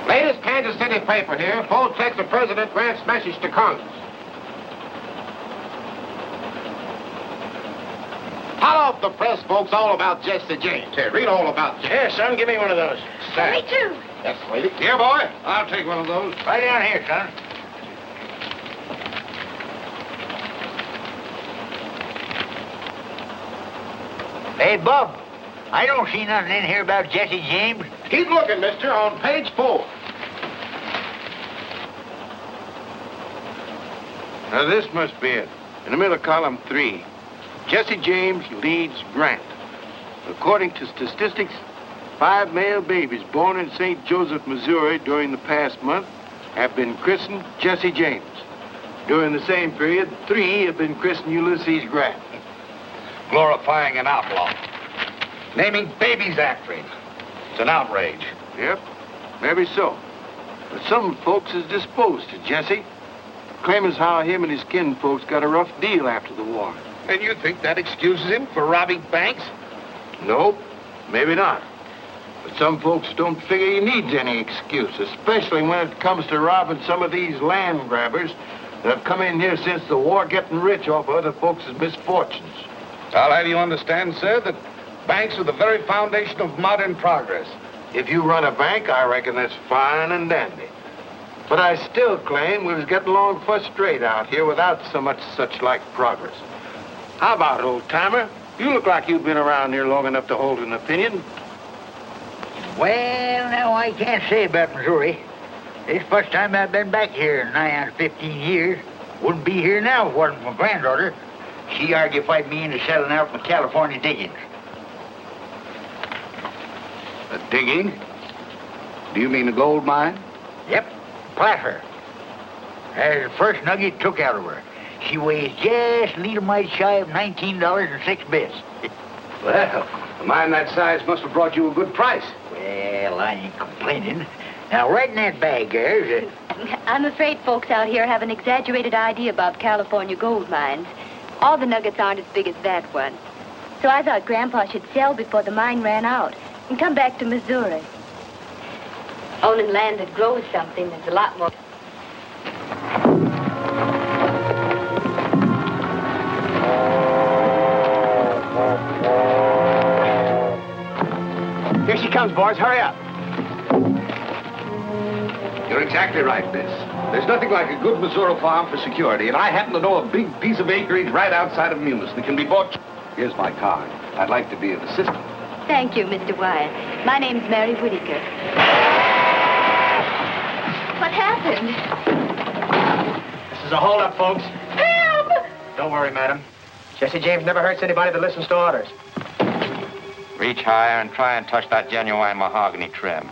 Latest Kansas City paper here. Full text of President Grant's message to Congress. Hot off the press, folks, all about Jesse James. Here, read all about Jesse. Here, son, give me one of those. Me too. Yes, lady. Here, boy. I'll take one of those. Right down here, son. Hey, Bob, I don't see nothing in here about Jesse James. Keep looking, mister, on page 4. Now, this must be it. In the middle of column 3, Jesse James leads Grant. According to statistics, 5 male babies born in St. Joseph, Missouri during the past month have been christened Jesse James. During the same period, 3 have been christened Ulysses Grant. Glorifying an outlaw. Naming babies after him. It's an outrage. Yep, maybe so. But some folks is disposed to Jesse. Claim as how him and his kinfolks got a rough deal after the war. And you think that excuses him for robbing banks? Nope, maybe not. But some folks don't figure he needs any excuse, especially when it comes to robbing some of these land grabbers that have come in here since the war, getting rich off of other folks' misfortunes. I'll have you understand, sir, that banks are the very foundation of modern progress. If you run a bank, I reckon that's fine and dandy. But I still claim we was getting along first rate out here without so much such like progress. How about it, old-timer? You look like you've been around here long enough to hold an opinion. Well, now, I can't say about Missouri. This first time I've been back here in nigh on 15 years. Wouldn't be here now if it wasn't for my granddaughter. She argued me into selling out my California diggings. A digging? Do you mean a gold mine? Yep, placer. That's the first nugget took out of her. She weighs just a little mite shy of $19.06. Well, a mine that size must have brought you a good price. Well, I ain't complaining. Now, right in that bag there's I'm afraid folks out here have an exaggerated idea about California gold mines. All the nuggets aren't as big as that one. So I thought Grandpa should sell before the mine ran out and come back to Missouri. Owning land that grows something is a lot more... Here she comes, boys. Hurry up. You're exactly right, Miss. There's nothing like a good Missouri farm for security, and I happen to know a big piece of acreage right outside of Munis that can be bought. Here's my card. I'd like to be an assistant. Thank you, Mr. Wyatt. My name's Mary Whittaker. What happened? This is a holdup, folks. Help! Don't worry, madam. Jesse James never hurts anybody that listens to orders. Reach higher and try and touch that genuine mahogany trim.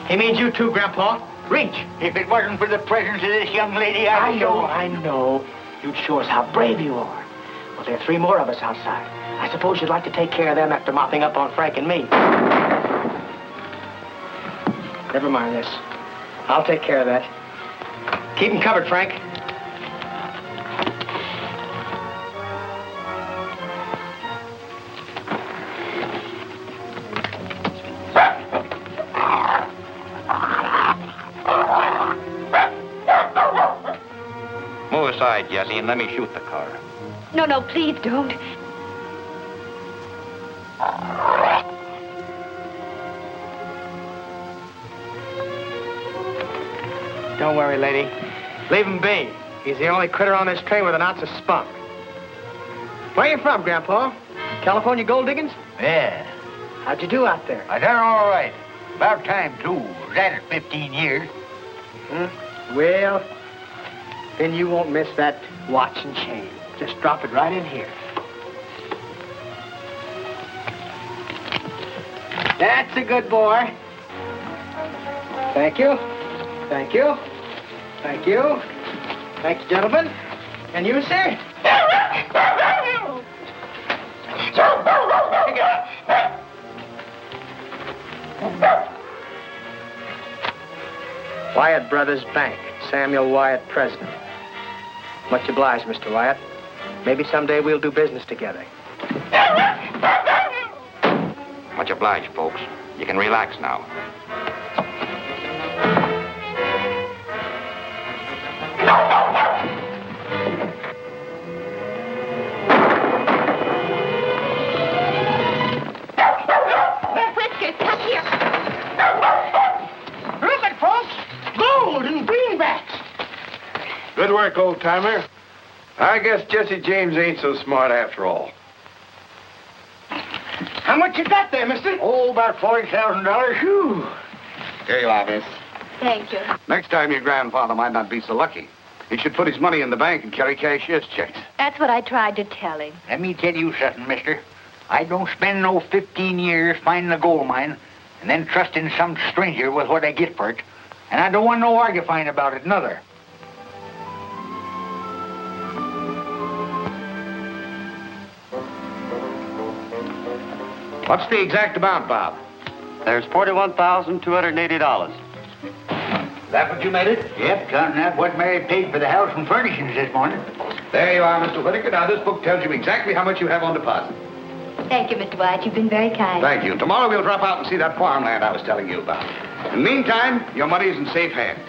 He means you too, Grandpa. Reach. If it wasn't for the presence of this young lady, I know. You'd show us how brave you are. Well, there are 3 more of us outside. I suppose you'd like to take care of them after mopping up on Frank and me. Never mind this. I'll take care of that. Keep them covered, Frank. Move aside, Jesse, and let me shoot the car. No, please don't. Don't worry, lady. Leave him be. He's the only critter on this train with an ounce of spunk. Where you from, Grandpa? California gold diggings? Yeah, How'd you do out there? I done all right. About time, too. Was at it 15 years. Well, then you won't miss that watch and chain. Just drop it right in here. That's a good boy. Thank you. Thank you. Thank you. Thank you, gentlemen. And you, sir? Wyatt Brothers Bank. Samuel Wyatt, president. Much obliged, Mr. Wyatt. Maybe someday we'll do business together. Much obliged, folks. You can relax now. work, old-timer. I guess Jesse James ain't so smart after all. How much you got there, mister? Oh, about $40,000. Whew. Here you are, miss. Thank you. Next time your grandfather might not be so lucky. He should put his money in the bank and carry cashier's checks. That's what I tried to tell him. Let me tell you something, mister. I don't spend no 15 years finding a gold mine and then trusting some stranger with what I get for it. And I don't want no argufying about it, neither. What's the exact amount, Bob? There's $41,280. Is that what you made it? Yep, counting out what Mary paid for the house and furnishings this morning. There you are, Mr. Whittaker. Now, this book tells you exactly how much you have on deposit. Thank you, Mr. Wyatt. You've been very kind. Thank you. Tomorrow we'll drop out and see that farmland I was telling you about. In the meantime, your money is in safe hands.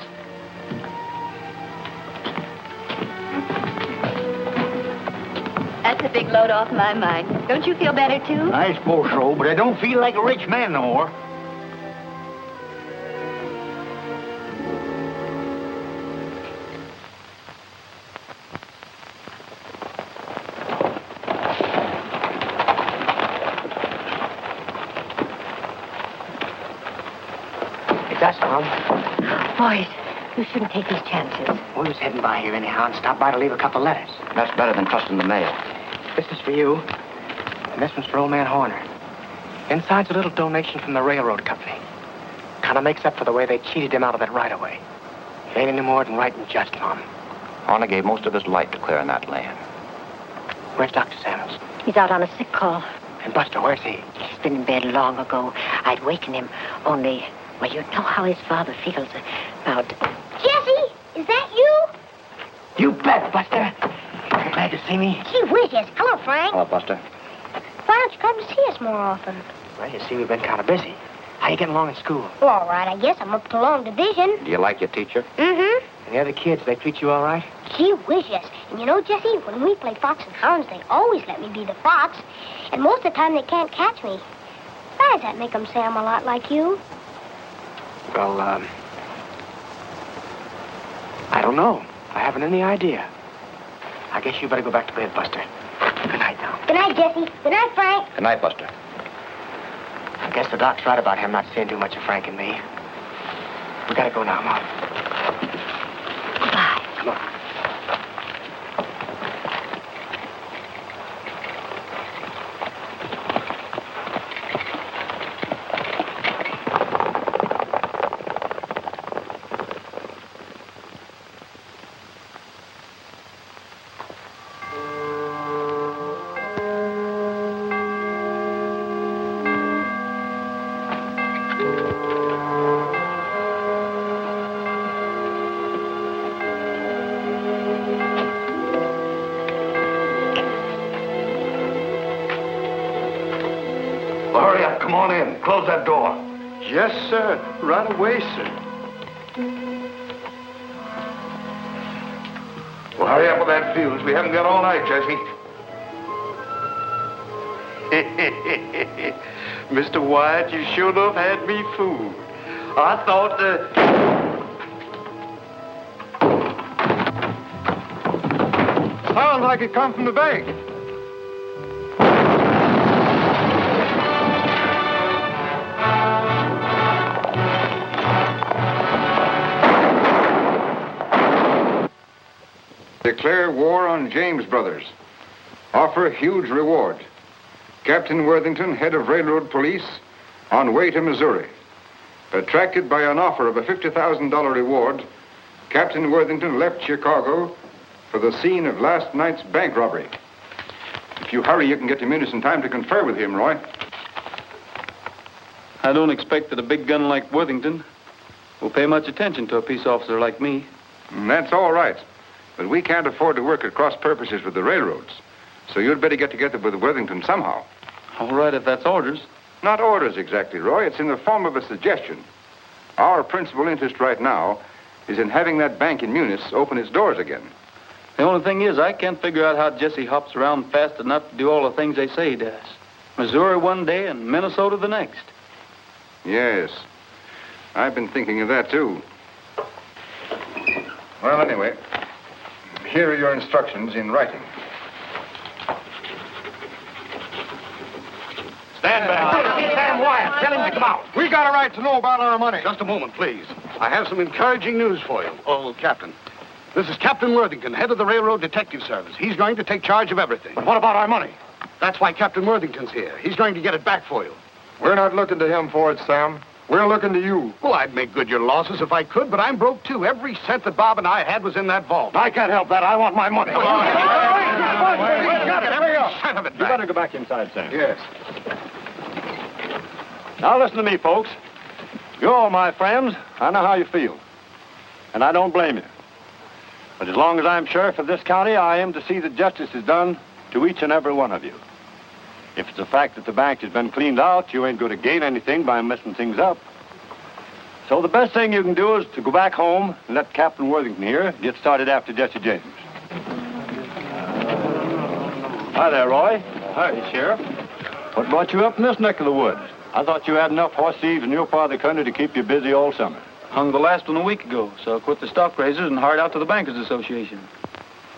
That's a big load off my mind. Don't you feel better, too? I suppose so, but I don't feel like a rich man no more. That's Tom. Boys, you shouldn't take these chances. We was heading by here anyhow and stopped by to leave a couple letters. That's better than trusting the mail. This is for you, and this one's for old man Horner. Inside's a little donation from the railroad company. Kind of makes up for the way they cheated him out of that right-of-way. It ain't any more than right and just, Mom. Horner gave most of his life to clearing that land. Where's Dr. Samuels? He's out on a sick call. And Buster, where's he? He's been in bed long ago. I'd waken him, only... Well, you know how his father feels about... Jesse, is that you? You bet, Buster. You're glad to see me? Gee whiz, yes. Hello, Frank. Hello, Buster. Why don't you come to see us more often? Well, you see, we've been kind of busy. How you getting along in school? Well, all right, I guess I'm up to long division. Do you like your teacher? Mm-hmm. And the other kids, they treat you all right? Gee whiz, yes. And you know, Jesse, when we play fox and hounds, they always let me be the fox. And most of the time, they can't catch me. Why does that make them say I'm a lot like you? Well, I don't know. I haven't any idea. I guess you better go back to bed, Buster. Good night now. Good night, Jesse. Good night, Frank. Good night, Buster. I guess the doc's right about him not seeing too much of Frank and me. We gotta go now, Mom. Goodbye. Come on. Hurry up. Come on in. Close that door. Yes, sir. Right away, sir. Well, hurry up with that fuse. We haven't got all night, Jesse. Mr. Wyatt, you sure enough had me fooled. I thought Sounds like it come from the bank. Declare war on James Brothers. Offer huge reward. Captain Worthington, head of railroad police, on way to Missouri. Attracted by an offer of a $50,000 reward, Captain Worthington left Chicago for the scene of last night's bank robbery. If you hurry, you can get to Munis in time to confer with him, Roy. I don't expect that a big gun like Worthington will pay much attention to a peace officer like me. That's all right. But we can't afford to work at cross purposes with the railroads. So you'd better get together with Worthington somehow. All right, if that's orders. Not orders exactly, Roy. It's in the form of a suggestion. Our principal interest right now is in having that bank in Munis open its doors again. The only thing is, I can't figure out how Jesse hops around fast enough to do all the things they say he does. Missouri one day and Minnesota the next. Yes. I've been thinking of that, too. Well, anyway, here are your instructions in writing. Stand back. Sam Wyatt, tell him to come out. We got a right to know about our money. Just a moment, please. I have some encouraging news for you. Oh, Captain. This is Captain Worthington, head of the Railroad Detective Service. He's going to take charge of everything. But what about our money? That's why Captain Worthington's here. He's going to get it back for you. We're not looking to him for it, Sam. We're looking to you. Well, I'd make good your losses if I could, but I'm broke, too. Every cent that Bob and I had was in that vault. I can't help that. I want my money. Son of a You better go back inside, Sam. Yes. Now listen to me, folks. You're all my friends. I know how you feel. And I don't blame you. But as long as I'm sheriff of this county, I am to see that justice is done to each and every one of you. If it's a fact that the bank has been cleaned out, you ain't going to gain anything by messing things up. So the best thing you can do is to go back home and let Captain Worthington here get started after Jesse James. Hi there, Roy. Hi, Sheriff. What brought you up in this neck of the woods? I thought you had enough horse thieves in your part of the country to keep you busy all summer. Hung the last one a week ago, so I quit the stock raisers and hired out to the Bankers Association.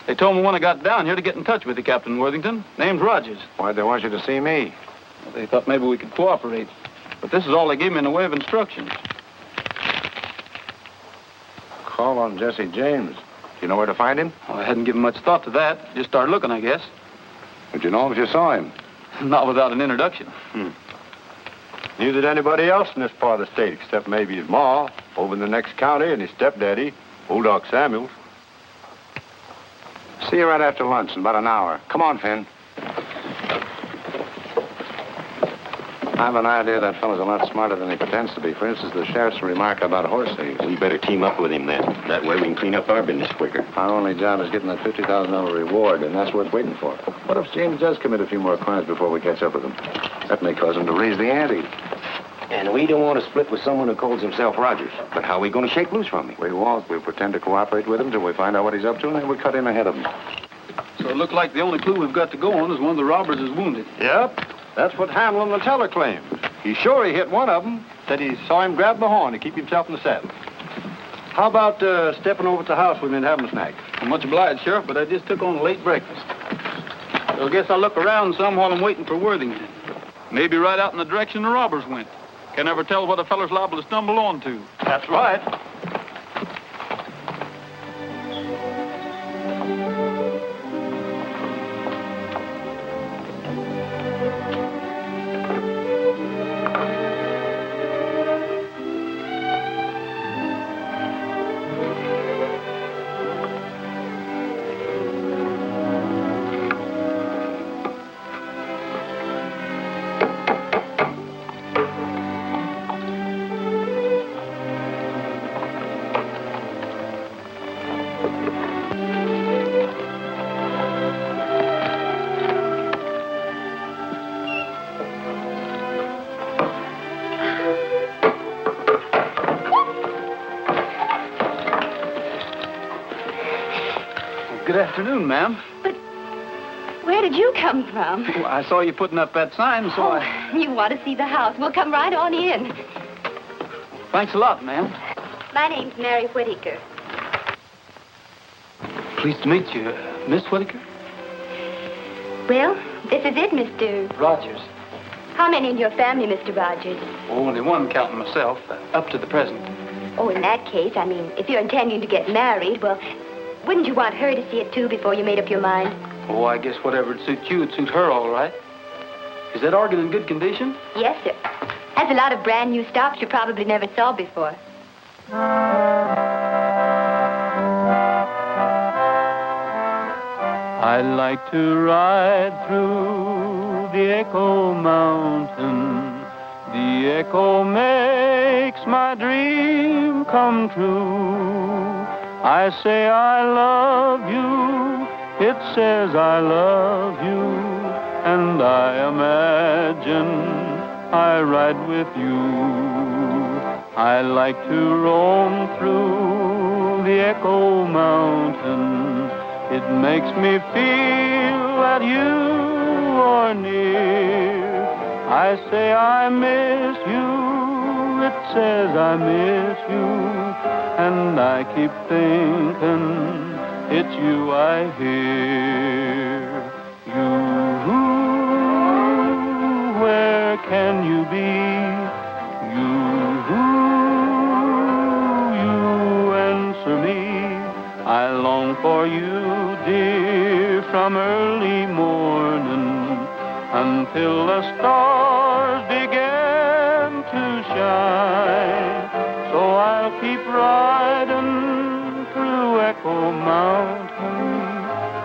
They told me when I got down here to get in touch with you, Captain Worthington. Name's Rogers. Why'd they want you to see me? Well, they thought maybe we could cooperate. But this is all they gave me in the way of instructions. Call on Jesse James. You know where to find him? Oh, I hadn't given much thought to that. Just started looking, I guess. Would you know if you saw him? Not without an introduction. Neither did anybody else in this part of the state, except maybe his ma, over in the next county, and his stepdaddy, old Doc Samuels. See you right after lunch in about an hour. Come on, Finn. I have an idea that fellow's a lot smarter than he pretends to be. For instance, the sheriff's remark about horse thieves. We better team up with him then. That way we can clean up our business quicker. Our only job is getting that $50,000 reward, and that's worth waiting for. What if James does commit a few more crimes before we catch up with him? That may cause him to raise the ante. And we don't want to split with someone who calls himself Rogers. But how are we going to shake loose from him? We won't. We'll pretend to cooperate with him till we find out what he's up to, and then we cut in ahead of him. So it looked like the only clue we've got to go on is one of the robbers is wounded. Yep. That's what Hamlin, the teller, claims. He's sure he hit one of them. Said he saw him grab the horn to keep himself in the saddle. How about stepping over to the house with me and having a snack? I'm much obliged, Sheriff, but I just took on a late breakfast. So I guess I'll look around some while I'm waiting for Worthington. Maybe right out in the direction the robbers went. Can never tell what a feller's liable to stumble onto. That's right. Good afternoon, ma'am. But where did you come from? Well, I saw you putting up that sign, so You want to see the house. We'll come right on in. Thanks a lot, ma'am. My name's Mary Whittaker. Pleased to meet you, Miss Whittaker. Well, this is it, Mr. Rogers. How many in your family, Mr. Rogers? Only one, counting myself, up to the present. Oh, in that case, I mean, if you're intending to get married, well, wouldn't you want her to see it, too, before you made up your mind? Oh, I guess whatever would suit you, it'd suit her all right. Is that organ in good condition? Yes, sir. Has a lot of brand new stops you probably never saw before. I like to ride through the Echo Mountain. The echo makes my dream come true. I say I love you, it says I love you, and I imagine I ride with you. I like to roam through the Echo Mountain. It makes me feel that you are near. I say I miss you, it says I miss you, and I keep thinking it's you I hear. You, where can you be? You answer me. I long for you, dear, from early morning until the stars begin to shine. So I'll keep riding through Echo Mountain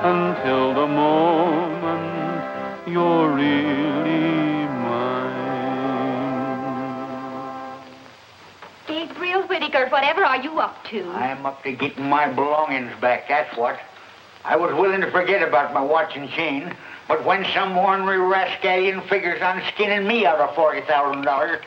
until the moment you're really mine. Gabriel Whittaker, whatever are you up to? I'm up to getting my belongings back, that's what. I was willing to forget about my watch and chain, but when some ornery rascallion figures on skinning me out of $40,000,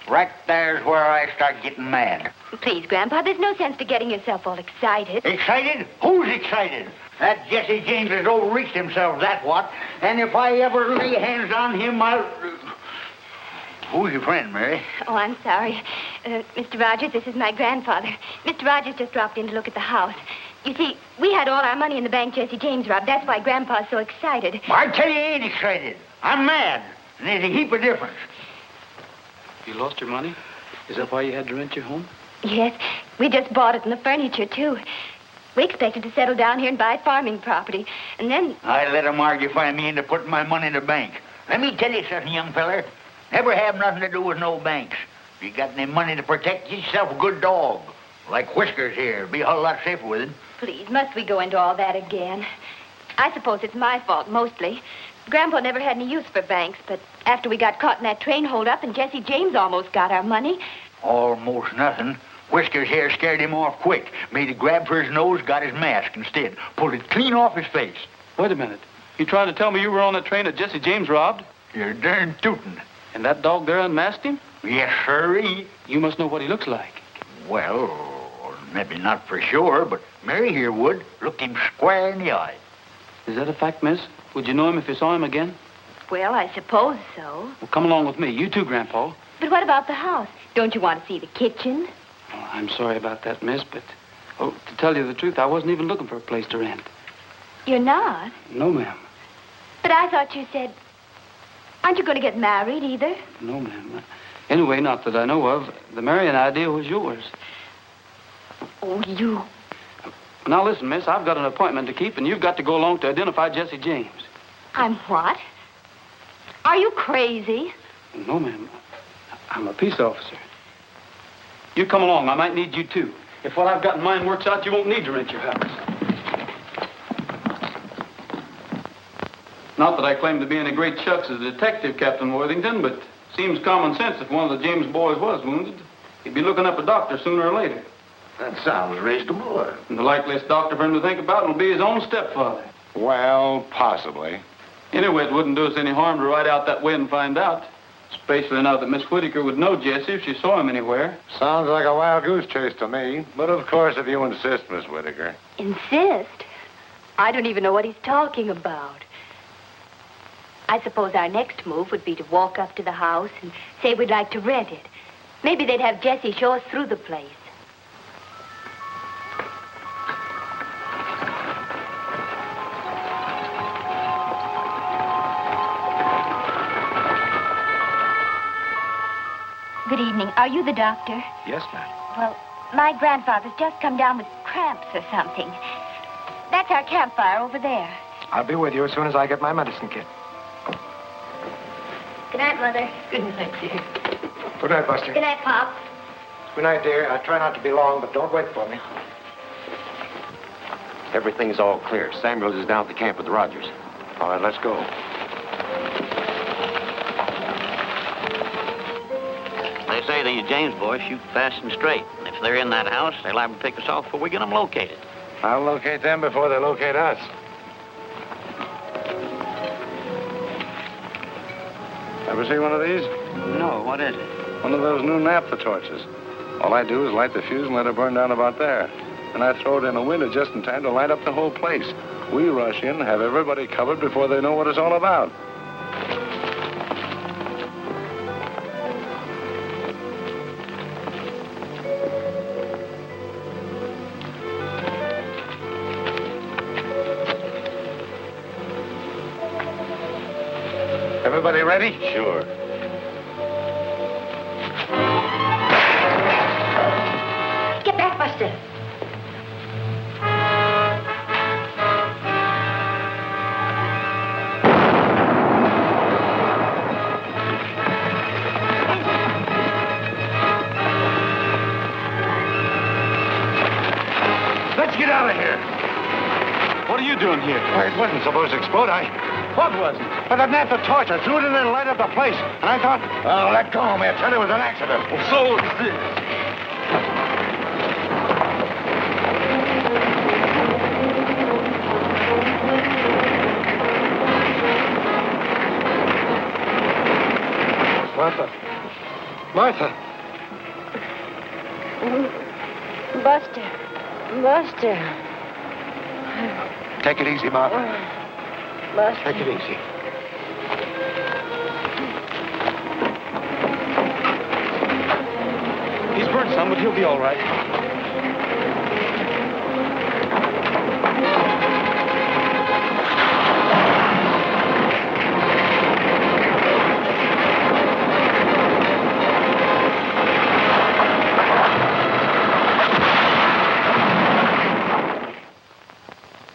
right there's where I start getting mad. Please, Grandpa, there's no sense to getting yourself all excited. Excited? Who's excited? That Jesse James has overreached himself, that's what. And if I ever lay hands on him, I'll... Who's your friend, Mary? Oh, I'm sorry. Mr. Rogers, this is my grandfather. Mr. Rogers just dropped in to look at the house. You see, we had all our money in the bank Jesse James robbed. That's why Grandpa's so excited. I tell you, he ain't excited. I'm mad. And there's a heap of difference. You lost your money? Is that why you had to rent your home? Yes, we just bought it and the furniture, too. We expected to settle down here and buy farming property. And then... I let him argufy me into putting my money in the bank. Let me tell you something, young feller. Never have nothing to do with no banks. If you got any money to protect, get yourself a good dog. Like Whiskers here. Be a whole lot safer with him. Please, must we go into all that again? I suppose it's my fault, mostly. Grandpa never had any use for banks, but after we got caught in that train holdup and Jesse James almost got our money... Almost nothing. Whiskers here scared him off quick. Made a grab for his nose, got his mask instead. Pulled it clean off his face. Wait a minute. You trying to tell me you were on that train that Jesse James robbed? You're darn tootin'. And that dog there unmasked him? Yes, sirree. You must know what he looks like. Well, maybe not for sure, but Mary here would. Looked him square in the eye. Is that a fact, miss? Would you know him if you saw him again? Well, I suppose so. Well, come along with me. You too, Grandpa. But what about the house? Don't you want to see the kitchen? Oh, I'm sorry about that, miss, but... Oh, to tell you the truth, I wasn't even looking for a place to rent. You're not? No, ma'am. But I thought you said... Aren't you going to get married, either? No, ma'am. Anyway, not that I know of. The marrying idea was yours. Oh, you... Now, listen, miss, I've got an appointment to keep, and you've got to go along to identify Jesse James. I'm what? Are you crazy? No, ma'am. I'm a peace officer. You come along. I might need you, too. If what I've got in mind works out, you won't need to rent your house. Not that I claim to be any great shucks as a detective, Captain Worthington, but seems common sense if one of the James boys was wounded. He'd be looking up a doctor sooner or later. That sounds reasonable. And the likeliest doctor for him to think about will be his own stepfather. Well, possibly. Anyway, it wouldn't do us any harm to ride out that way and find out. Especially now that Miss Whittaker would know Jesse if she saw him anywhere. Sounds like a wild goose chase to me. But of course, if you insist, Miss Whittaker. Insist? I don't even know what he's talking about. I suppose our next move would be to walk up to the house and say we'd like to rent it. Maybe they'd have Jesse show us through the place. Good evening. Are you the doctor? Yes, ma'am. Well, my grandfather's just come down with cramps or something. That's our campfire over there. I'll be with you as soon as I get my medicine kit. Good night, Mother. Good night, dear. Good night, Buster. Good night, Pop. Good night, dear. I'll try not to be long, but don't wait for me. Everything's all clear. Samuels is down at the camp with the Rogers. All right, let's go. They say these James boys shoot fast and straight. And if they're in that house, they'll have to pick us off before we get them located. I'll locate them before they locate us. Ever see one of these? No, what is it? One of those new naphtha torches. All I do is light the fuse and let it burn down about there. And I throw it in a window just in time to light up the whole place. We rush in, have everybody covered before they know what it's all about. Everybody ready? Sure. Get back, Buster. Let's get out of here. What are you doing here? Well, it wasn't supposed to explode. What wasn't? But I nabbed the torch. I threw it in there and lighted up the place. And I thought, oh, let go, man. Tell you it was an accident. Well, so is this. Martha. Buster. Buster. Take it easy, Martha. Buster. Take it easy. He's burned some, but he'll be all right.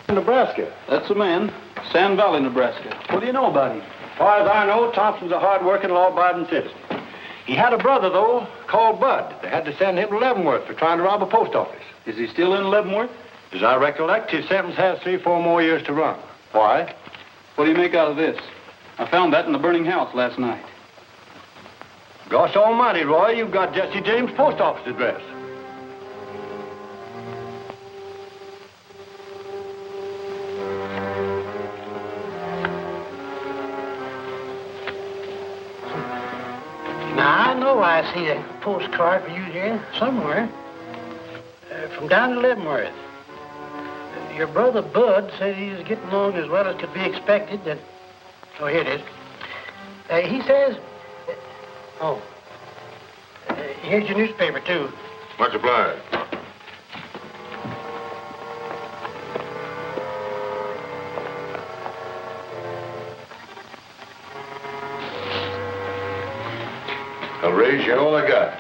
Nebraska. That's the man. Sand Valley, Nebraska. What do you know about him? As far as I know, Thompson's a hard-working, law-abiding citizen. He had a brother, though, called Bud. They had to send him to Leavenworth for trying to rob a post office. Is he still in Leavenworth? As I recollect, his sentence has 3 or 4 more years to run. Why? What do you make out of this? I found that in the burning house last night. Gosh almighty, Roy, you've got Jesse James' post office address. Now, I know I see a postcard for you here somewhere. From down in Leavenworth. Your brother Bud said he was getting along as well as could be expected. Oh, here it is. He says... here's your newspaper, too. Much obliged. I'll raise you all I got.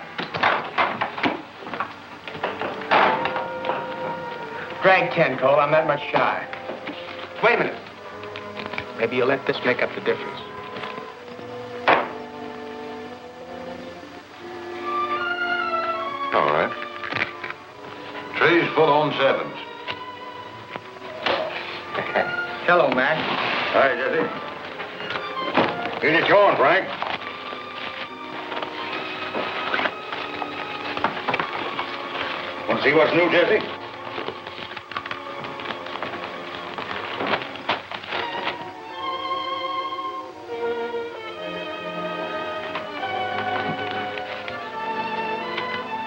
Drag 10, Cole. I'm that much shy. Wait a minute. Maybe you'll let this make up the difference. All right. Tray's full on 7s. Hello, Mac. Hi, Jesse. Here's your corn, Frank. Want to see what's new, Jesse?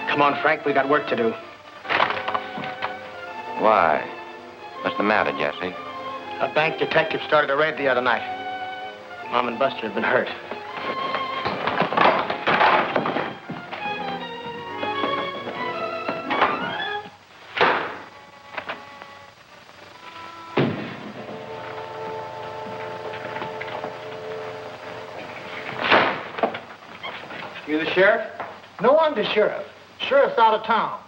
Come on, Frank. We got work to do. Why? What's the matter, Jesse? A bank detective started a raid the other night. Mom and Buster have been hurt. You the sheriff? No, I'm the sheriff. Sheriff's out of town.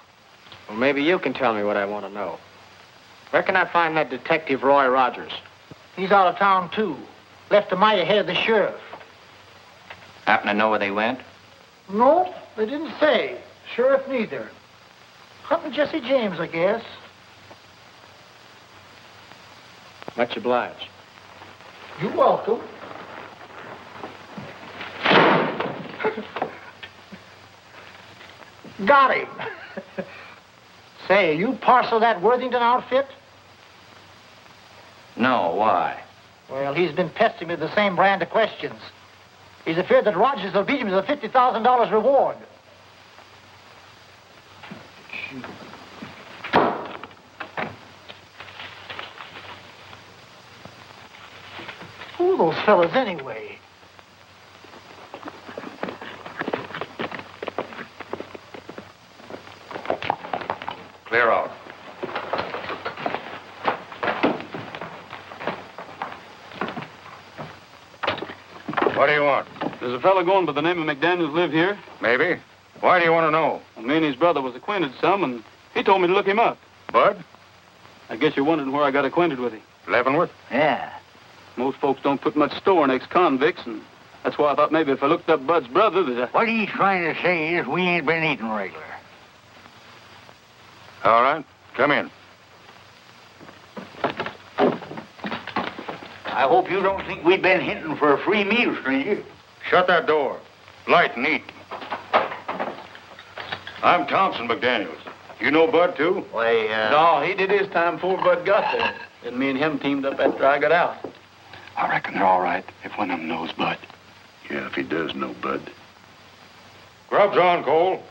Well, maybe you can tell me what I want to know. Where can I find that detective Roy Rogers? He's out of town, too. Left a mile ahead of the sheriff. Happen to know where they went? No, they didn't say. Sheriff neither. Hunting Jesse James, I guess. Much obliged. You're welcome. Got him. Say, you parcel that Worthington outfit? No, why? Well, he's been pestering me with the same brand of questions. He's afraid that Rogers will beat him to the $50,000 reward. Who are those fellas anyway? Clear out. What do you want? There's a fellow going by the name of McDaniels live here. Maybe. Why do you want to know? Well, me and his brother was acquainted some, and he told me to look him up. Bud? I guess you're wondering where I got acquainted with him. Leavenworth? Yeah. Most folks don't put much store in ex-convicts, and that's why I thought maybe if I looked up Bud's brother that What he's trying to say is we ain't been eating regular. All right. Come in. I hope you don't think we've been hinting for a free meal, stranger. Shut that door. Light and eat. I'm Thompson McDaniels. You know Bud, too? Why, No, he did his time before Bud got there. And me and him teamed up after I got out. I reckon they're all right if one of them knows Bud. Yeah, if he does know Bud. Grub's on, Cole.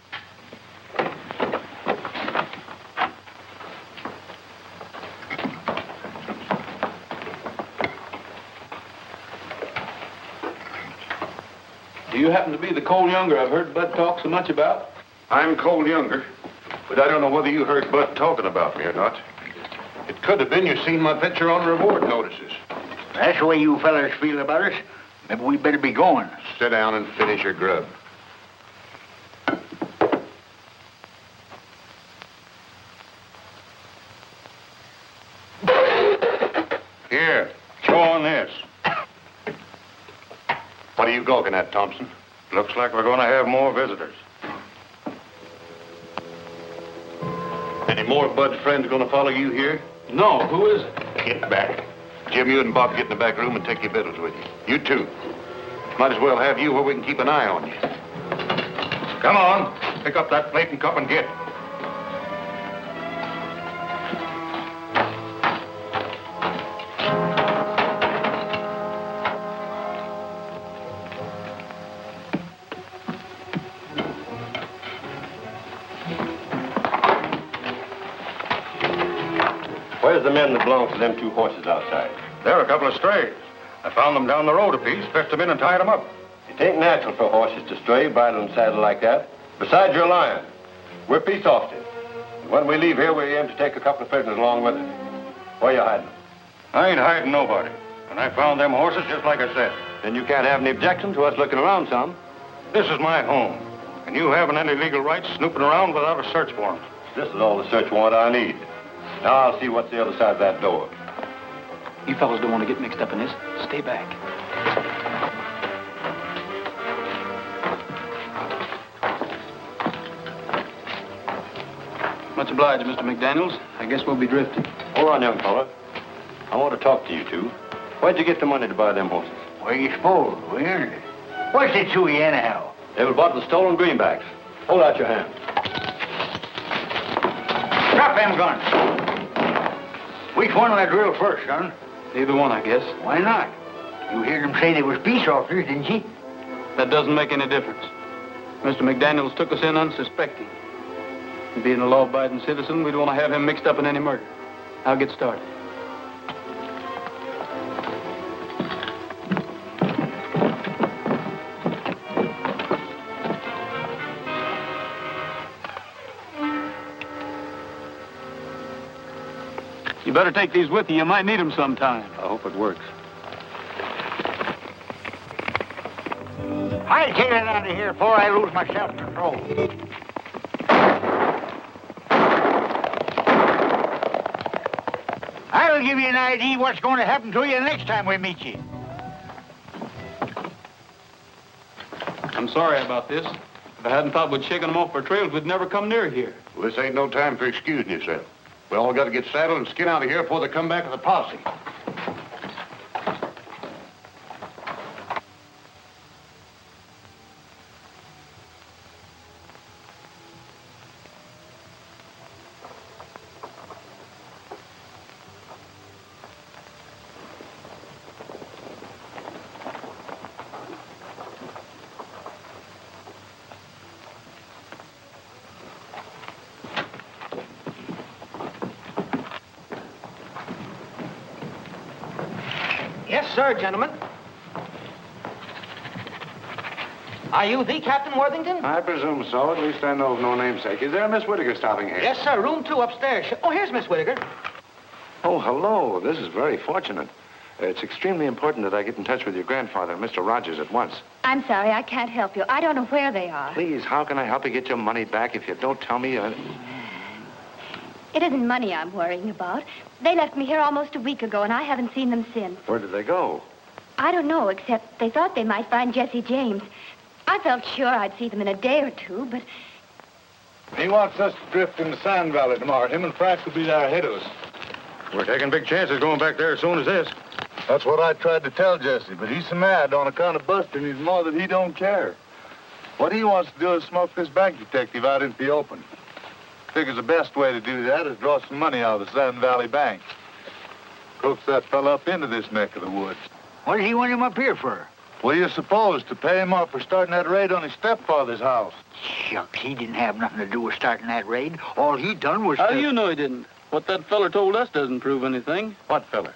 Do you happen to be the Cole Younger I've heard Bud talk so much about? I'm Cole Younger, but I don't know whether you heard Bud talking about me or not. It could have been you seen my picture on reward notices. That's the way you fellas feel about us. Maybe we better be going. Sit down and finish your grub. Here, chew on this. What are you gawking at, Thompson? Looks like we're going to have more visitors. Any more Bud's friends going to follow you here? No, who is it? Get back. Jim, you and Bob get in the back room and take your victuals with you. You too. Might as well have you where we can keep an eye on you. Come on. Pick up that plate and cup and get. Where's the men that belong to them two horses outside? They're a couple of strays. I found them down the road a piece, fetched them in and tied them up. It ain't natural for horses to stray, bridle and saddle like that. Besides, you're lying. We're peace officers. And when we leave here, we aim to take a couple of prisoners along with us. Where you hiding them? I ain't hiding nobody. And I found them horses just like I said. Then you can't have any objection to us looking around some. This is my home. And you haven't any legal rights snooping around without a search warrant. This is all the search warrant I need. Now I'll see what's the other side of that door. You fellas don't want to get mixed up in this. Stay back. Much obliged, Mr. McDaniels. I guess we'll be drifting. Hold on, young fella. I want to talk to you two. Where'd you get the money to buy them horses? Where you suppose? We earned it. What's it to you anyhow? They were bought with stolen greenbacks. Hold out your hand. Drop them guns. Which one will I drill first, son? Either one, I guess. Why not? You heard them say they was peace officers, didn't you? That doesn't make any difference. Mr. McDaniels took us in unsuspecting. And being a law-abiding citizen, we don't want to have him mixed up in any murder. I'll get started. You better take these with you. You might need them sometime. I hope it works. I'll take it out of here before I lose my self-control. I'll give you an idea what's going to happen to you the next time we meet you. I'm sorry about this. If I hadn't thought we'd shaken them off our trails, we'd never come near here. Well, this ain't no time for excusing yourself. We all got to get saddled and skin out of here before they come back with a posse. Yes, sir, gentlemen. Are you the Captain Worthington? I presume so. At least I know of no namesake. Is there a Miss Whittaker stopping here? Yes, sir. Room 2 upstairs. Oh, here's Miss Whittaker. Oh, hello. This is very fortunate. It's extremely important that I get in touch with your grandfather and Mr. Rogers at once. I'm sorry, I can't help you. I don't know where they are. Please, how can I help you get your money back if you don't tell me? It isn't money I'm worrying about. They left me here almost a week ago, and I haven't seen them since. Where did they go? I don't know, except they thought they might find Jesse James. I felt sure I'd see them in a day or two, but... He wants us to drift in the Sand Valley tomorrow. Him and Frank will be there ahead of us. We're taking big chances going back there as soon as this. That's what I tried to tell Jesse, but he's so mad on account of busting his mother that he don't care. What he wants to do is smoke this bank detective out into the open. Figures the best way to do that is draw some money out of the Sand Valley Bank. Coax that fella up into this neck of the woods. What does he want him up here for? What do you suppose? To pay him off for starting that raid on his stepfather's house. Shucks, he didn't have nothing to do with starting that raid. All he done was... How do you know he didn't? What that feller told us doesn't prove anything. What feller?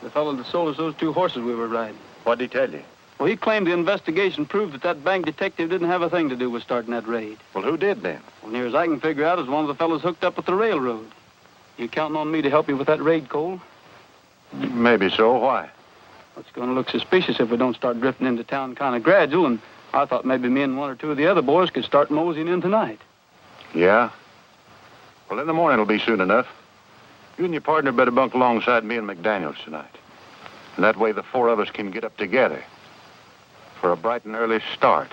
The fellow that sold us those 2 horses we were riding. What'd he tell you? Well, he claimed the investigation proved that bank detective didn't have a thing to do with starting that raid. Well, who did then? Well, near as I can figure out, is one of the fellows hooked up with the railroad. You counting on me to help you with that raid, Cole? Maybe so. Why? It's going to look suspicious if we don't start drifting into town kind of gradual, and I thought maybe me and 1 or 2 of the other boys could start moseying in tonight. Yeah? Well, in the morning it'll be soon enough. You and your partner better bunk alongside me and McDaniels tonight. And that way the 4 of us can get up together for a bright and early start.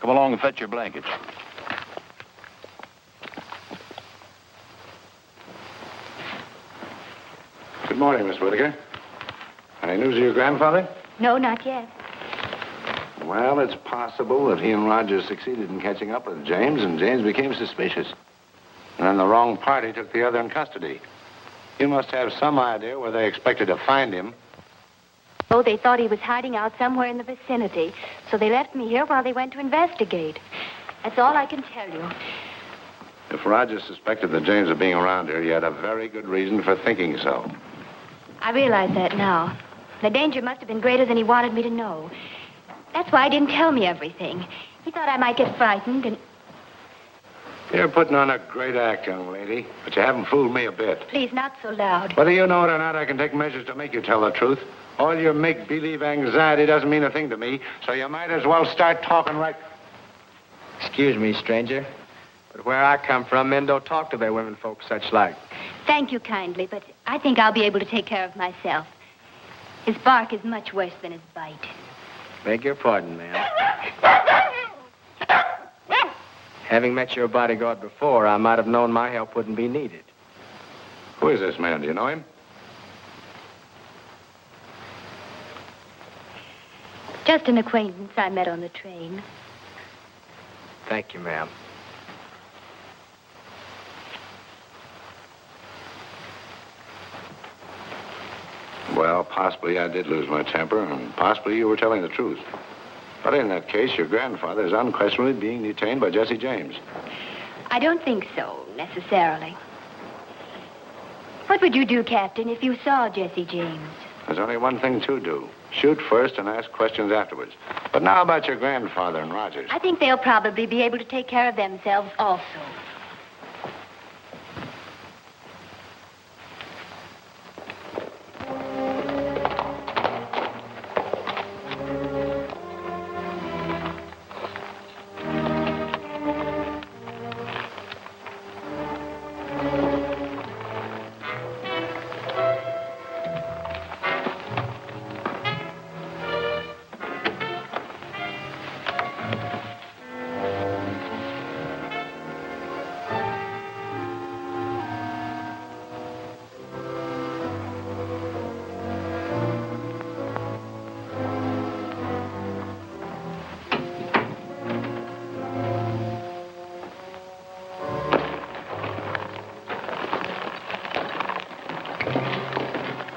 Come along and fetch your blankets. Good morning, Miss Whittaker. Any news of your grandfather? No, not yet. Well, it's possible that he and Rogers succeeded in catching up with James, and James became suspicious. And then the wrong party took the other in custody. You must have some idea where they expected to find him. Oh, they thought he was hiding out somewhere in the vicinity, so they left me here while they went to investigate. That's all I can tell you. If Rogers suspected that James was being around here, he had a very good reason for thinking so. I realize that now. The danger must have been greater than he wanted me to know. That's why he didn't tell me everything. He thought I might get frightened and... You're putting on a great act, young lady, but you haven't fooled me a bit. Please, not so loud. Whether you know it or not, I can take measures to make you tell the truth. All your make-believe anxiety doesn't mean a thing to me, so you might as well start talking right... Excuse me, stranger, but where I come from, men don't talk to their women folks such like. Thank you kindly, but I think I'll be able to take care of myself. His bark is much worse than his bite. Beg your pardon, ma'am. Having met your bodyguard before, I might have known my help wouldn't be needed. Who is this man? Do you know him? Just an acquaintance I met on the train. Thank you, ma'am. Well, possibly I did lose my temper, and possibly you were telling the truth. But in that case, your grandfather is unquestionably being detained by Jesse James. I don't think so, necessarily. What would you do, Captain, if you saw Jesse James? There's only one thing to do. Shoot first and ask questions afterwards. But now about your grandfather and Rogers. I think they'll probably be able to take care of themselves also.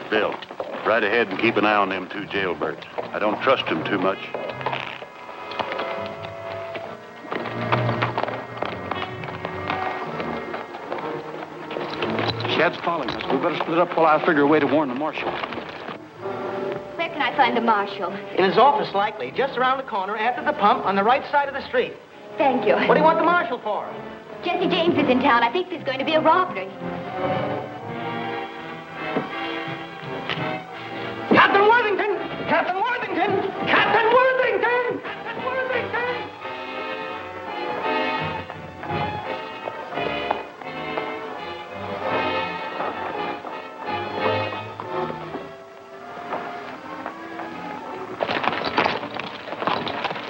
Bill, right ahead and keep an eye on them 2 jailbirds. I don't trust them too much. Shad's following us. We better split up while I figure a way to warn the marshal. Where can I find the marshal? In his office, likely. Just around the corner, after the pump, on the right side of the street. Thank you. What do you want the marshal for? Jesse James is in town. I think there's going to be a robbery. Captain Worthington! Captain Worthington! Captain Worthington! Captain Worthington!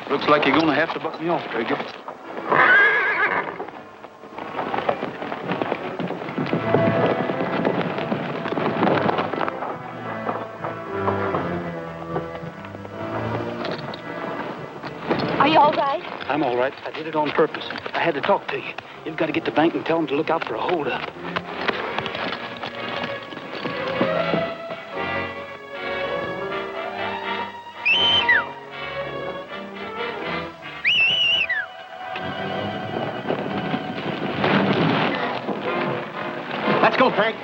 Looks like you're going to have to buck me off, Trigger. Are you all right? I'm all right. I did it on purpose. I had to talk to you. You've got to get to the bank and tell them to look out for a holdup. Let's go, Frank.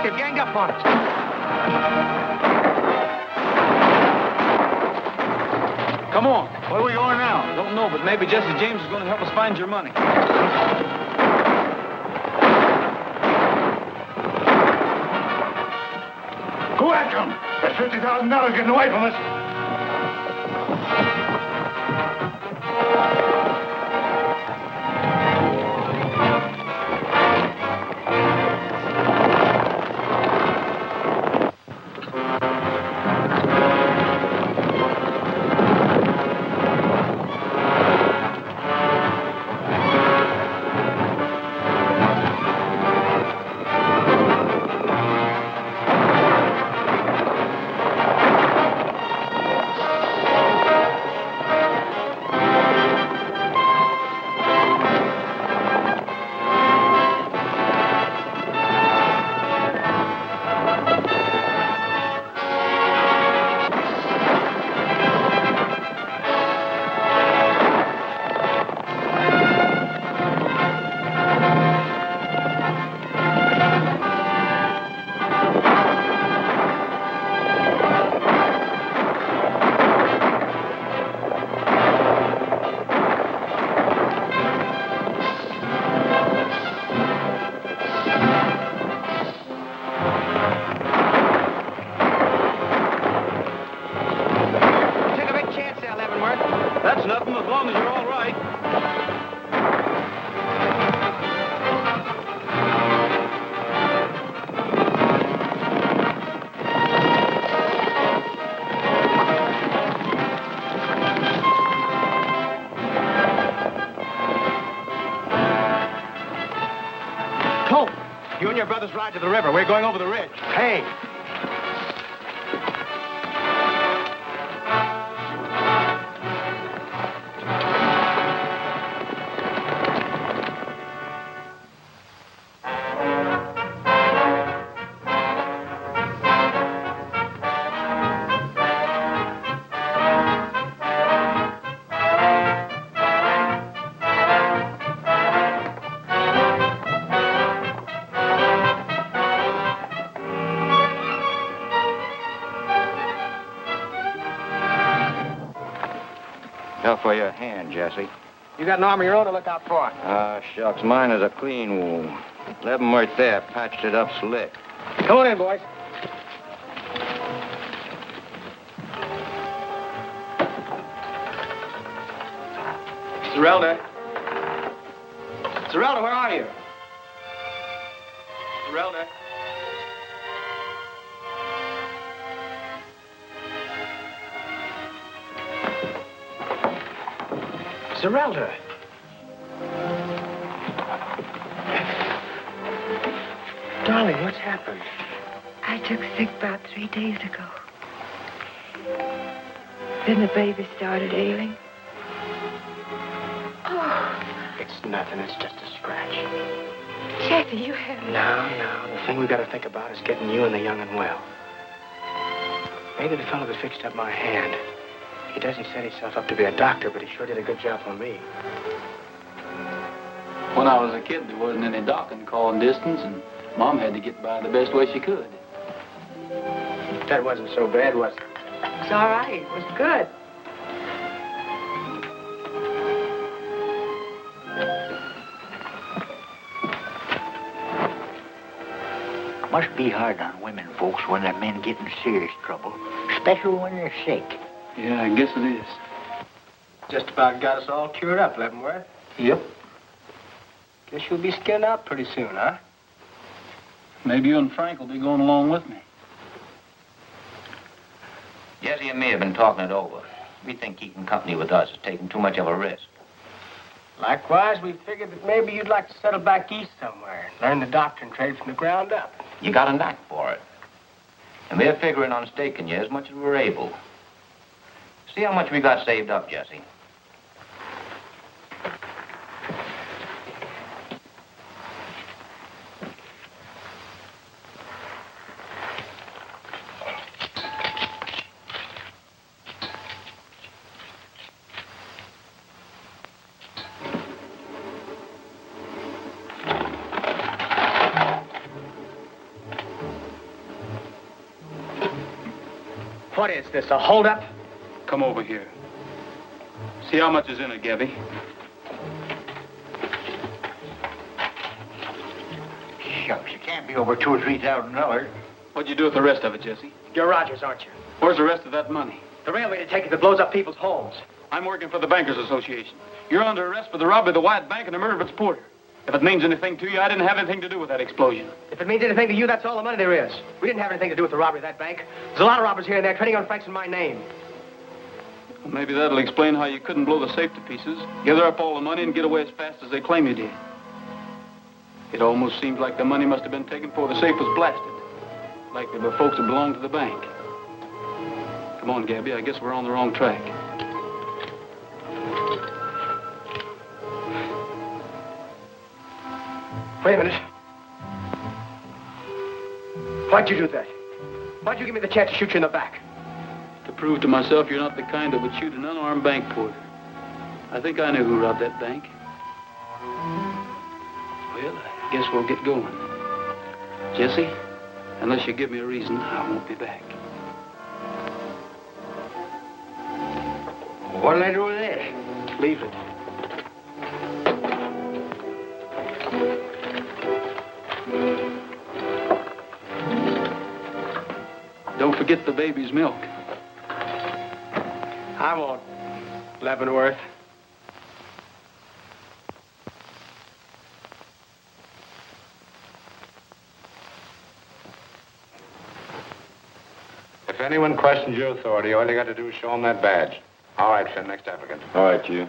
They've ganged up on us. Come on. Where are we going now? Don't know, but maybe Jesse James is going to help us find your money. Go after him. There's $50,000 getting away from us. That's nothing as long as you're all right. Colt, you and your brothers ride to the river. We're going over the ridge. Hey. Tell for your hand, Jesse. You got an arm of your own to look out for. Shucks, mine is a clean wound. 11 right there, patched it up slick. Come on in, boys. Zerelda. Zerelda, where are you? Zerelda. Zerelda. Darling, what's happened? I took sick about 3 days ago. Then the baby started ailing. Oh. It's nothing. It's just a scratch. Jesse, you have... No. The thing we got to think about is getting you and the young and well. Maybe the fellow that fixed up my hand. He doesn't set himself up to be a doctor, but he sure did a good job for me. When I was a kid, there wasn't any docking calling distance, and Mom had to get by the best way she could. That wasn't so bad, was it? It's all right. It was good. Must be hard on women folks when their men get in serious trouble, especially when they're sick. Yeah, I guess it is. Just about got us all cured up, Leavenworth. Yep. Guess you'll be skinned out pretty soon, huh? Maybe you and Frank will be going along with me. Jesse and me have been talking it over. We think keeping company with us is taking too much of a risk. Likewise, we figured that maybe you'd like to settle back east somewhere, learn the doctrine trade from the ground up. You got a knack for it. And we're figuring on staking you as much as we're able. See how much we got saved up, Jesse. What is this, a holdup? Come over here. See how much is in it, Gabby. Shucks, it can't be over $2,000 or $3,000. What'd you do with the rest of it, Jesse? You're Rogers, aren't you? Where's the rest of that money? The railway detective that blows up people's homes. I'm working for the Bankers Association. You're under arrest for the robbery of the Wyatt Bank and the murder of its porter. If it means anything to you, I didn't have anything to do with that explosion. If it means anything to you, that's all the money there is. We didn't have anything to do with the robbery of that bank. There's a lot of robbers here and there trading on Frank's and my name. Well, maybe that'll explain how you couldn't blow the safe to pieces, gather up all the money, and get away as fast as they claim you did. It almost seems like the money must have been taken before the safe was blasted. Like there were folks that belonged to the bank. Come on, Gabby, I guess we're on the wrong track. Wait a minute. Why'd you do that? Why'd you give me the chance to shoot you in the back? To prove to myself you're not the kind that would shoot an unarmed bank porter. I think I know who robbed that bank. Well, I guess we'll get going. Jesse, unless you give me a reason, I won't be back. What'll I do with this? Leave it. Don't forget the baby's milk. I won't, Leavenworth. If anyone questions your authority, all you got to do is show them that badge. All right, Finn, next applicant. All right, you.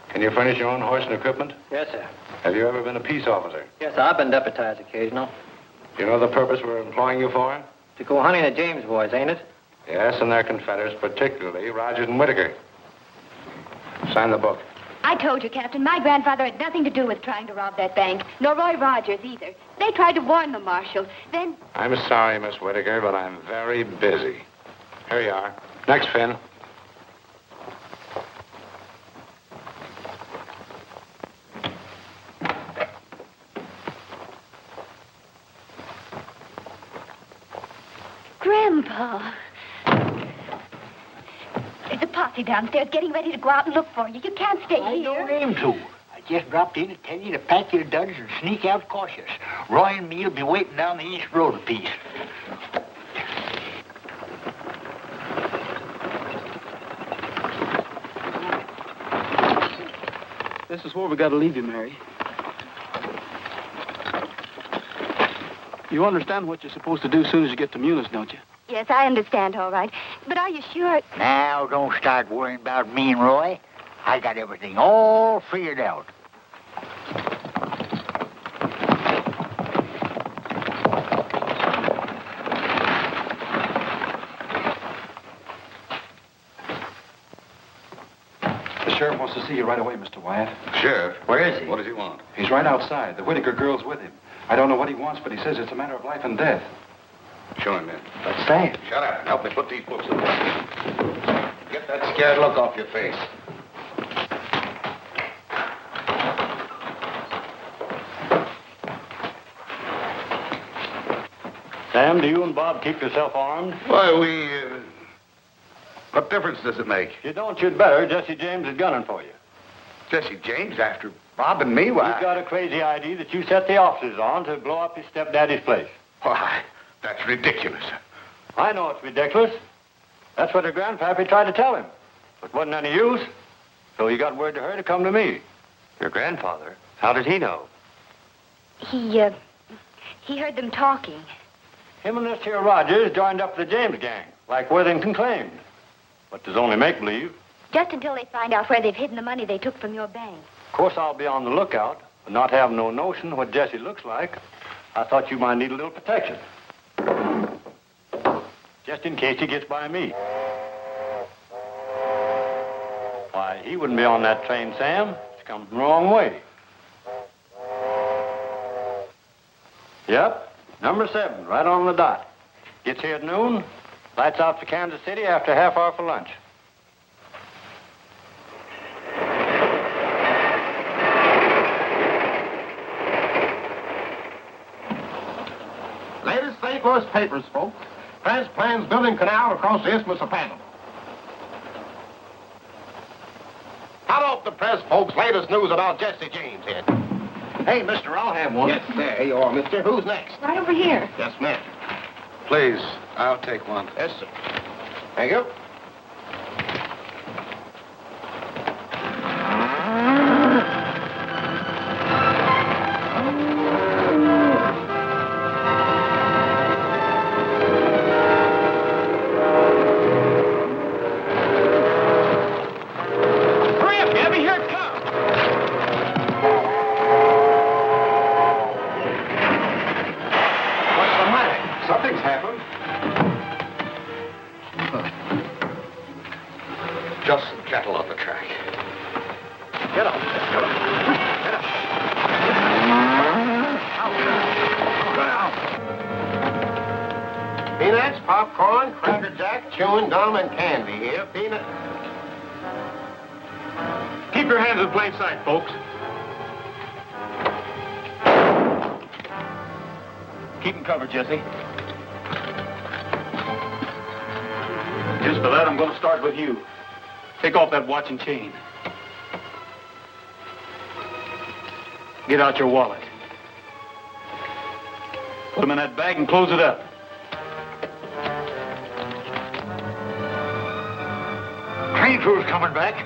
Can you furnish your own horse and equipment? Yes, sir. Have you ever been a peace officer? Yes, sir. I've been deputized occasional. Do you know the purpose we're employing you for? To go hunting the James boys, ain't it? Yes, and their confederates, particularly Rogers and Whittaker. Sign the book. I told you, Captain, my grandfather had nothing to do with trying to rob that bank, nor Roy Rogers either. They tried to warn the marshal. Then... I'm sorry, Miss Whittaker, but I'm very busy. Here you are. Next, Finn. Grandpa. There's a posse downstairs getting ready to go out and look for you. You can't stay I here. don't aim to. I just dropped in to tell you to pack your duds and sneak out cautious. Roy and me'll be waiting down the east road a piece. This is where we got to leave you, Mary. You understand what you're supposed to do as soon as you get to Munis, don't you? Yes, I understand, all right. But are you sure? Now, don't start worrying about me and Roy. I got everything all figured out. The sheriff wants to see you right away, Mr. Wyatt. Sheriff? Where is he? What does he want? He's right outside. The Whittaker girl's with him. I don't know what he wants, but he says it's a matter of life and death. Show him in. But Sam. Shut up and help me put these books away. Get that scared look off your face. Sam, do you and Bob keep yourself armed? Why, what difference does it make? If you don't, you'd better. Jesse James is gunning for you. Jesse James after Bob and me? Why? He's got a crazy idea that you set the officers on to blow up his stepdaddy's place. Why, that's ridiculous. I know it's ridiculous. That's what her grandpappy tried to tell him. But wasn't any use. So he got word to her to come to me. Your grandfather? How did he know? He heard them talking. Him and this here Rogers joined up the James gang, like Worthington claimed. But there's only make-believe. Just until they find out where they've hidden the money they took from your bank. Of course, I'll be on the lookout, but not having no notion what Jesse looks like, I thought you might need a little protection. Just in case he gets by me. Why, he wouldn't be on that train, Sam. It's come the wrong way. Yep, number 7, right on the dot. Gets here at noon, lights out to Kansas City after a half hour for lunch. Latest St. Louis papers, folks. Press plans building canal across the Isthmus of Panama. Hot off the press, folks. Latest news about Jesse James here. Hey, mister, I'll have one. Yes, there you are, mister. Who's next? Right over here. Yes, ma'am. Please, I'll take one. Yes, sir. Thank you. Hurry up, Gabby. Here it comes. What's the matter? Something's happened. Just some cattle on the track. Get up. Get up. Get up. Peanuts, popcorn, Cracker Jack, chewing gum, and candy here. Peanut. Keep your hands in plain sight, folks. Keep them covered, Jesse. Just for that, I'm going to start with you. Take off that watch and chain. Get out your wallet. Put them in that bag and close it up. Train crew's coming back.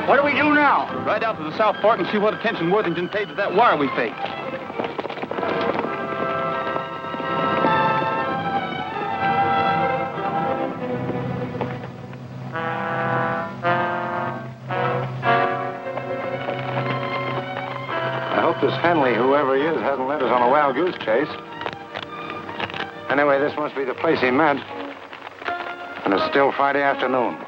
What do we do now? Ride out to the South Fork and see what attention Worthington paid to that wire we faked. I hope this Henley, whoever he is, hasn't led us on a wild goose chase. Anyway, this must be the place he meant. And it's still Friday afternoon.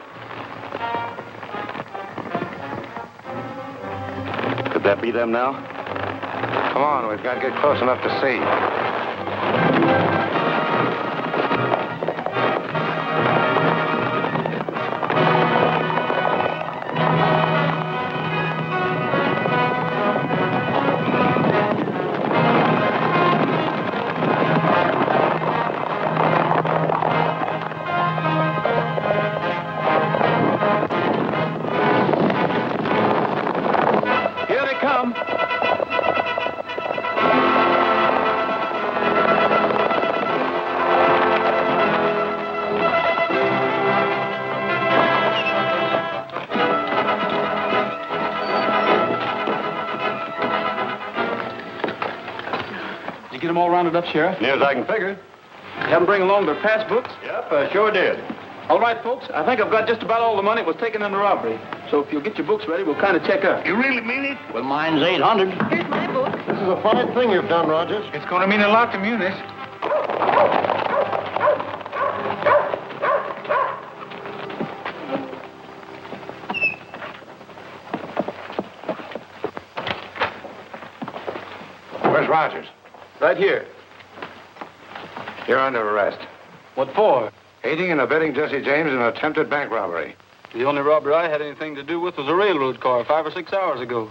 Could that be them now? Come on, we've got to get close enough to see. Here they come. Did you get them all rounded up, Sheriff? Near as I can figure. Have them bring along their pass books? Yep, I sure did. All right, folks. I think I've got just about all the money that was taken in the robbery. So if you'll get your books ready, we'll kind of check out. You really mean it? Well, mine's 800. Here's my book. This is a fine thing you've done, Rogers. It's going to mean a lot to Munis. Where's Rogers? Right here. You're under arrest. What for? Aiding and abetting Jesse James in an attempted bank robbery. The only robbery I had anything to do with was a railroad car 5 or 6 hours ago.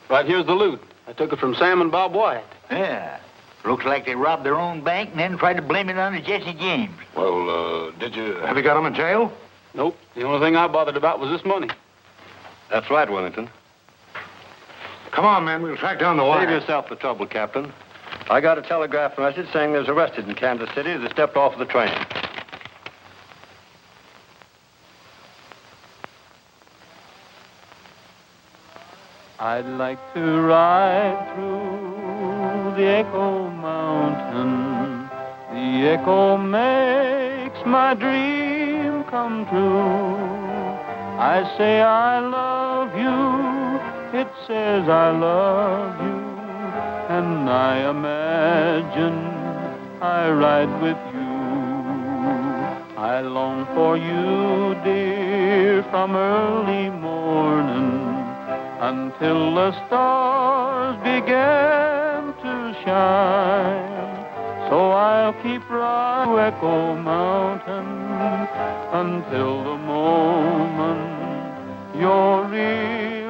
Right here's the loot. I took it from Sam and Bob Wyatt. Yeah. Looks like they robbed their own bank and then tried to blame it on Jesse James. Well, have you got him in jail? Nope. The only thing I bothered about was this money. That's right, Worthington. Come on, men. We'll track down the wire. Save yourself the trouble, Captain. I got a telegraph message saying there's arrested in Kansas City as they stepped off the train. I'd like to ride through the Echo Mountain. The echo makes my dream come true. I say I love you, it says I love you, and I imagine I ride with you. I long for you, dear, from early morning until the stars began to shine. So I'll keep riding to Echo Mountain until the moment you're in.